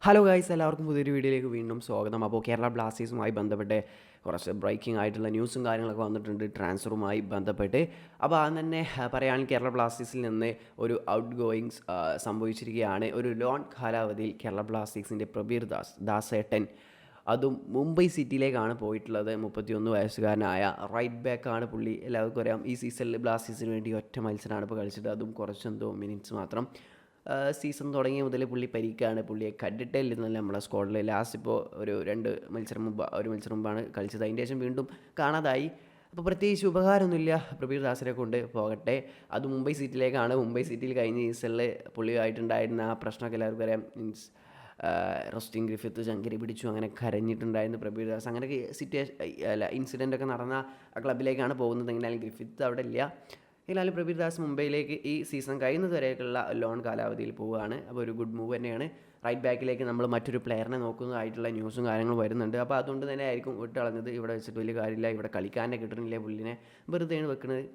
Hello guys, എല്ലാവർക്കും പുതിയൊരു വീഡിയോയിലേക്ക് വീണ്ടും സ്വാഗതം. അപ്പോൾ കേരള ബ്ലാസ്റ്റേഴ്സുമായി ബന്ധപ്പെട്ട് കുറച്ച് ബ്രേക്കിംഗ് ആയിട്ടുള്ള ന്യൂസും കാര്യങ്ങളൊക്കെ വന്നിട്ടുണ്ട് ട്രാൻസ്ഫറുമായി ബന്ധപ്പെട്ട്. അപ്പോൾ അത് തന്നെ പറയുകയാണെങ്കിൽ കേരള ബ്ലാസ്റ്റേഴ്സിൽ നിന്ന് ഒരു ഔട്ട് ഗോയിങ്സ് സംഭവിച്ചിരിക്കുകയാണ്. ഒരു ലോൺ കാലാവധിയിൽ കേരള ബ്ലാസ്റ്റേഴ്സിൻ്റെ പ്രബീർ ദാസേട്ടൻ അതും മുംബൈ സിറ്റിയിലേക്കാണ് പോയിട്ടുള്ളത്. 31 വയസ്സുകാരനായ റൈറ്റ് ബാക്കാണ് പുള്ളി. എല്ലാവർക്കും അറിയാം, ഈ സീസണിൽ ബ്ലാസ്റ്റേഴ്സിന് വേണ്ടി ഒറ്റ മത്സരമാണ് ഇപ്പോൾ കളിച്ചത്, അതും കുറച്ചെന്തോ മിനിറ്റ്സ് മാത്രം. സീസൺ തുടങ്ങിയ മുതൽ പുള്ളി പരിക്കാണ്. പുള്ളിയെ കണ്ടിട്ടേ ഇല്ലെന്നല്ല നമ്മളെ സ്ക്വാഡിൽ. ലാസ്റ്റ് ഇപ്പോൾ ഒരു മത്സരം മുമ്പാണ് കളിച്ചത്. അതിൻ്റെ ശേഷം വീണ്ടും കാണാതായി. അപ്പോൾ പ്രത്യേകിച്ച് ഉപകാരമൊന്നുമില്ല പ്രബീർ ദാസിനെ കൊണ്ട്. പോകട്ടെ, അത് മുംബൈ സിറ്റിയിലേക്കാണ്. മുംബൈ സിറ്റിയിൽ കഴിഞ്ഞ സീസണിൽ പുള്ളിയായിട്ടുണ്ടായിരുന്ന ആ പ്രശ്നമൊക്കെ എല്ലാവർക്കും അറിയാം. മീൻസ് റസ്റ്റിൻ ഗ്രിഫിത്ത് ചങ്കരി പിടിച്ചു, അങ്ങനെ കരഞ്ഞിട്ടുണ്ടായിരുന്നു പ്രബീർ ദാസ്. അങ്ങനെയൊക്കെ ഇൻസിഡൻ്റ് ഒക്കെ നടന്ന ആ ക്ലബിലേക്കാണ് പോകുന്നത്. എങ്ങനെയാലും ഗ്രിഫിത്ത് അവിടെ ഇല്ല. എന്നാലും പ്രബീർ ദാസ് മുംബൈയിലേക്ക് ഈ സീസൺ കഴിയുന്നത് വരെയൊക്കെയുള്ള ലോൺ കാലാവധിയിൽ പോവുകയാണ്. അപ്പോൾ ഒരു ഗുഡ് മൂവ് തന്നെയാണ്. റൈറ്റ് ബാക്കിലേക്ക് നമ്മൾ മറ്റൊരു പ്ലെയറിനെ നോക്കുന്നതായിട്ടുള്ള ന്യൂസും കാര്യങ്ങളും വരുന്നുണ്ട്. അപ്പോൾ അതുകൊണ്ട് തന്നെ ആയിരിക്കും വിട്ടളഞ്ഞത്. ഇവിടെ വെച്ചിട്ട് വലിയ കാര്യമില്ല, ഇവിടെ കളിക്കാനെ കിട്ടുന്നില്ല, പുള്ളിനെ വെറുതെയാണ് വെക്കുന്നത്.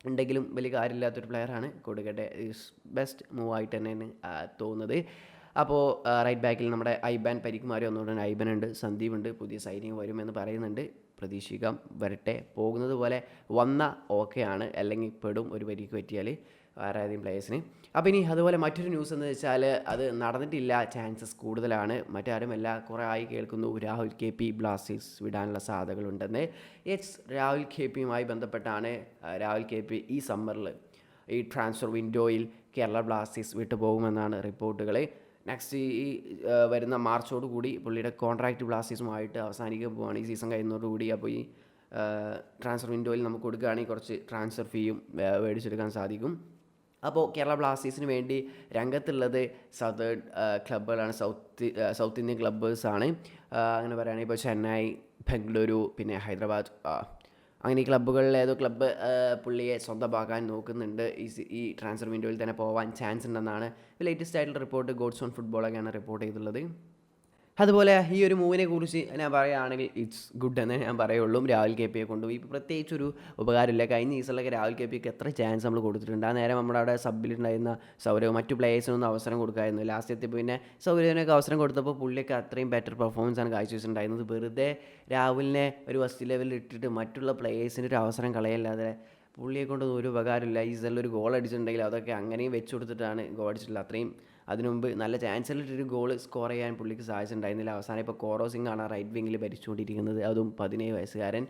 ഉണ്ടെങ്കിലും വലിയ കാര്യമില്ലാത്തൊരു പ്ലെയറാണ്. കൊടുക്കട്ടെ, ഈസ് ബെസ്റ്റ് മൂവ് ആയിട്ട് തന്നെയാണ് തോന്നുന്നത്. അപ്പോൾ റൈറ്റ് ബാക്കിൽ നമ്മുടെ ഐബാൻ പരിക്കുമാരി ഒന്നുകൂടെ ഐബൻ ഉണ്ട്, സന്ദീപ് ഉണ്ട്, പുതിയ സൈനിങ് വരുമെന്ന് പറയുന്നുണ്ട്. പ്രതീക്ഷിക്കാം, വരട്ടെ. പോകുന്നത് പോലെ വന്ന ഓക്കെയാണ്, അല്ലെങ്കിൽ പെടും ഒരു പരിക്ക് പറ്റിയാൽ വേറെ ഏതെങ്കിലും പ്ലേയേഴ്സിന്. അപ്പോൾ ഇനി അതുപോലെ മറ്റൊരു ന്യൂസ് എന്ന് വെച്ചാൽ അത് നടന്നിട്ടില്ല, ചാൻസസ് കൂടുതലാണ്. മറ്റാരുമല്ല, കുറേ ആയി കേൾക്കുന്നു രാഹുൽ KP ബ്ലാസ്റ്റേഴ്സ് വിടാനുള്ള സാധ്യതകളുണ്ടെന്ന്. രാഹുൽ KPയുമായി ബന്ധപ്പെട്ടാണ്. രാഹുൽ KP ഈ സമ്മറിൽ ഈ ട്രാൻസ്ഫർ വിൻഡോയിൽ കേരള ബ്ലാസ്റ്റേഴ്സ് വിട്ടു പോകുമെന്നാണ് റിപ്പോർട്ടുകൾ. നെക്സ്റ്റ് ഈ വരുന്ന മാർച്ചോട് കൂടി പുള്ളിയുടെ കോൺട്രാക്റ്റ് ബ്ലാസ്റ്റേഴ്സുമായിട്ട് അവസാനിക്കാൻ പോവുകയാണ് ഈ സീസൺ കഴിയുന്നതോടുകൂടി. അപ്പോൾ ഈ ട്രാൻസ്ഫർ വിൻഡോയിൽ നമുക്ക് കൊടുക്കുകയാണെങ്കിൽ കുറച്ച് ട്രാൻസ്ഫർ ഫീയും മേടിച്ചെടുക്കാൻ സാധിക്കും. അപ്പോൾ കേരള ബ്ലാസ്റ്റേഴ്സിന് വേണ്ടി രംഗത്തുള്ളത് സദേൺ ക്ലബ്ബുകളാണ്, സൗത്ത് ഇന്ത്യൻ ക്ലബ്ബേഴ്സാണ്. അങ്ങനെ പറയുകയാണെങ്കിൽ ഇപ്പോൾ ചെന്നൈ, ബംഗളൂരു, പിന്നെ ഹൈദരാബാദ്, അങ്ങനെ ഈ ക്ലബ്ബുകളിൽ ഏതോ ക്ലബ്ബ് പുള്ളിയെ സ്വന്തമാക്കാൻ നോക്കുന്നുണ്ട്. ഈ ട്രാൻസ്ഫർ വിൻഡോയിൽ തന്നെ പോകാൻ ചാൻസ് ഉണ്ടെന്നാണ് ലേറ്റസ്റ്റ് ആയിട്ടുള്ള റിപ്പോർട്ട്. ഗോഡ്സ് ഓൺ ഫുട്ബോളൊക്കെയാണ് റിപ്പോർട്ട് ചെയ്തിട്ടുള്ളത്. അതുപോലെ ഈ ഒരു മൂവിനെ കുറിച്ച് ഞാൻ പറയുകയാണെങ്കിൽ ഇറ്റ്സ് ഗുഡ് എന്നേ ഞാൻ പറയുള്ളൂ. രാഹുൽ KPയെ കൊണ്ടും ഇപ്പോൾ പ്രത്യേകിച്ചൊരു ഉപകാരമില്ല. കഴിഞ്ഞ സീസണിലൊക്കെ രാഹുൽ KPക്ക് എത്ര ചാൻസ് നമ്മൾ കൊടുത്തിട്ടുണ്ട്. ആ നേരം നമ്മുടെ അവിടെ സബ്ബിലുണ്ടായിരുന്ന സൗരവ് മറ്റു പ്ലേയേഴ്സിനൊന്നും അവസരം കൊടുക്കായിരുന്നു. ലാസ്റ്റ് എത്തിയപ്പോൾ പിന്നെ സൗരവിനൊക്കെ അവസരം കൊടുത്തപ്പോൾ പുള്ളിയൊക്കെ അത്രയും ബെറ്റർ പെർഫോമൻസാണ് കാഴ്ചവെച്ചിട്ടുണ്ടായിരുന്നത്. വെറുതെ രാഹുലിനെ ഒരു ഫസ്റ്റ് ലെവലിൽ ഇട്ടിട്ട് മറ്റുള്ള പ്ലേയേഴ്സിന് ഒരു അവസരം കളയല്ലാതെ പുള്ളിയെ കൊണ്ടൊന്നും ഒരു ഉപകാരമില്ല. ഈ സീസണിൽ ഒരു ഗോൾ അടിച്ചിട്ടുണ്ടെങ്കിൽ അതൊക്കെ അങ്ങനെയും വെച്ച് കൊടുത്തിട്ടാണ് ഗോൾ അടിച്ചിട്ടുള്ളത്. അത്രയും അതിനു മുമ്പ് നല്ല ചാൻസിലിട്ടൊരു ഗോൾ സ്കോർ ചെയ്യാൻ പുള്ളിക്ക് സാധിച്ചിട്ടുണ്ടായിരുന്നില്ല. അവസാനം ഇപ്പോൾ കോറോ സിംഗ് ആണ് റൈറ്റ് വിങ്ങിൽ ഭരിച്ചുകൊണ്ടിരിക്കുന്നത്, അതും 17 വയസ്സുകാരൻ.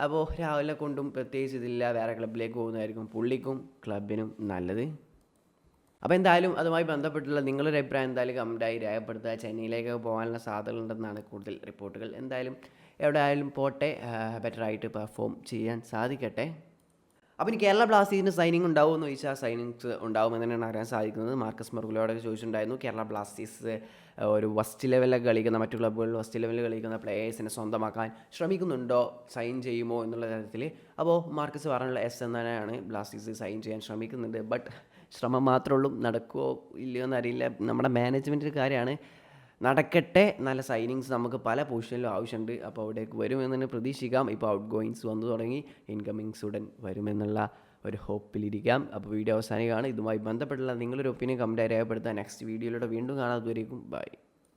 അപ്പോൾ രാഹുലിനെ കൊണ്ടും പ്രത്യേകിച്ച് ഇതില്ല, വേറെ ക്ലബിലേക്ക് പോകുന്നതായിരിക്കും പുള്ളിക്കും ക്ലബിനും നല്ലത്. അപ്പോൾ എന്തായാലും അതുമായി ബന്ധപ്പെട്ടുള്ള നിങ്ങളൊരു അഭിപ്രായം എന്തായാലും കമൻറ്റായി രേഖപ്പെടുത്തുക. ചെന്നൈയിലേക്ക് പോകാനുള്ള സാധ്യതകളുണ്ടെന്നാണ് കൂടുതൽ റിപ്പോർട്ടുകൾ. എന്തായാലും എവിടെ ആയാലും പോട്ടെ, ബെറ്ററായിട്ട് പെർഫോം ചെയ്യാൻ സാധിക്കട്ടെ. അപ്പോൾ ഇനി കേരള ബ്ലാസ്റ്റേഴ്സിൻ്റെ സൈനിങ് ഉണ്ടാവുമെന്ന് ചോദിച്ചാൽ സൈനിങ്സ് ഉണ്ടാവുമെന്ന് തന്നെയാണ് അറിയാൻ സാധിക്കുന്നത്. മാർക്കസ് മർഗുലോടൊക്കെ ചോദിച്ചിട്ടുണ്ടായിരുന്നു കേരള ബ്ലാസ്റ്റേഴ്സ് ഒരു ഫസ്റ്റ് ലെവലിൽ കളിക്കുന്ന, മറ്റു ക്ലബ്ബുകളിൽ ഫസ്റ്റ് ലെവലിൽ കളിക്കുന്ന പ്ലേയേഴ്സിനെ സ്വന്തമാക്കാൻ ശ്രമിക്കുന്നുണ്ടോ, സൈൻ ചെയ്യുമോ എന്നുള്ള തരത്തിൽ. അപ്പോൾ മാർക്കസ് പറഞ്ഞുള്ള എസ് എന്ന് തന്നെയാണ്, ബ്ലാസ്റ്റേഴ്സ് സൈൻ ചെയ്യാൻ ശ്രമിക്കുന്നുണ്ട്. ബട്ട് ശ്രമം മാത്രമേ ഉള്ളൂ, നടക്കുമോ ഇല്ലയോ എന്നറിയില്ല. നമ്മുടെ മാനേജ്മെൻറ്റിൻ്റെ കാര്യമാണ്. നടക്കട്ടെ, നല്ല സൈനിങ്സ് നമുക്ക് പല പൊസിഷനിലും ആവശ്യമുണ്ട്. അപ്പോൾ അവിടേക്ക് വരുമെന്ന് തന്നെ പ്രതീക്ഷിക്കാം. ഇപ്പോൾ ഔട്ട് ഗോയിങ്സ് വന്നു തുടങ്ങി, ഇൻകമിങ്സ് ഉടൻ വരുമെന്നുള്ള ഒരു ഹോപ്പിലിരിക്കാം. അപ്പോൾ വീഡിയോ അവസാനിക്കുകയാണ്. ഇതുമായി ബന്ധപ്പെട്ടുള്ള നിങ്ങളൊരു ഒപ്പീനിയൻ കമൻറ്റായി രേഖപ്പെടുത്താൻ നെക്സ്റ്റ് വീഡിയോയിലൂടെ വീണ്ടും കാണാം. അതുവരേക്കും ബൈ.